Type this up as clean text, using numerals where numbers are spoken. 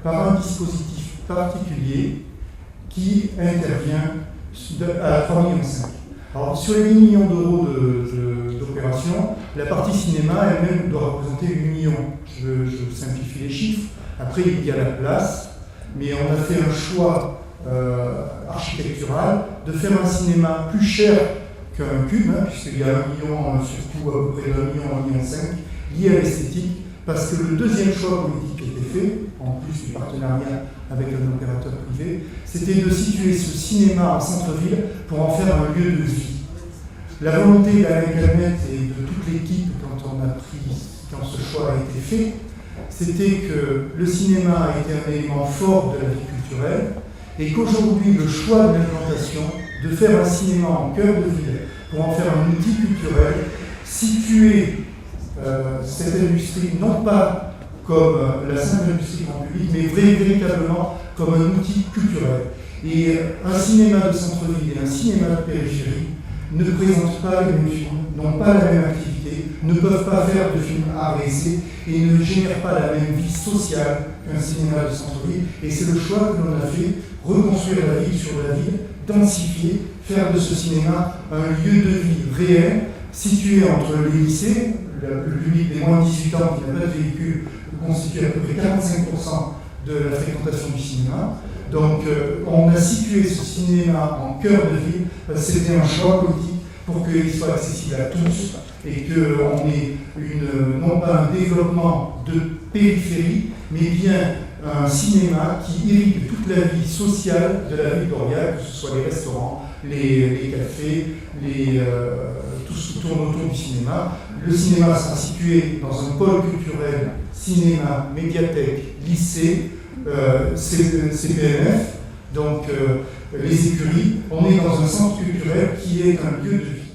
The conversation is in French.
par un dispositif particulier qui intervient à 3,5 millions. Alors, sur les 8 millions d'euros d'opération, la partie cinéma elle-même doit représenter 8 millions. Je simplifie les chiffres. Après, il y a la place, mais on a fait un choix architectural de faire un cinéma plus cher qu'un cube, hein, puisqu'il y a 1 million, surtout à peu près d'1 million, 1,5 million, lié à l'esthétique, parce que le deuxième choix politique qui a été fait, en plus du partenariat avec un opérateur privé, c'était de situer ce cinéma en centre-ville pour en faire un lieu de vie. La volonté d'Alain Calmette et de toute l'équipe, quand ce choix a été fait, c'était que le cinéma a été un élément fort de la vie culturelle et qu'aujourd'hui, le choix de l'implantation, de faire un cinéma en cœur de ville pour en faire un outil culturel, situer cette industrie non pas comme la simple industrie grand public, mais véritablement comme un outil culturel. Et un cinéma de centre-ville et un cinéma de périphérie ne présentent pas les mêmes films, n'ont pas la même activité, ne peuvent pas faire de films art et essai et ne génèrent pas la même vie sociale qu'un cinéma de centre-ville. Et c'est le choix que l'on a fait, reconstruire la ville sur la ville, densifier, faire de ce cinéma un lieu de vie réel, situé entre les lycées, le public des moins de 18 ans qui n'a pas de véhicule constitue à peu près 45% de la fréquentation du cinéma. Donc on a situé ce cinéma en cœur de ville parce que c'était un choix politique pour qu'il soit accessible à tous et qu'on ait non pas un développement de périphérie, mais bien un cinéma qui irrigue toute la vie sociale de la ville d'Aurillac, que ce soit les restaurants, les cafés, tout ce qui tourne autour du cinéma. Le cinéma sera situé dans un pôle culturel, cinéma, médiathèque, lycée, CPMF, donc les écuries. On est dans un centre culturel qui est un lieu de vie.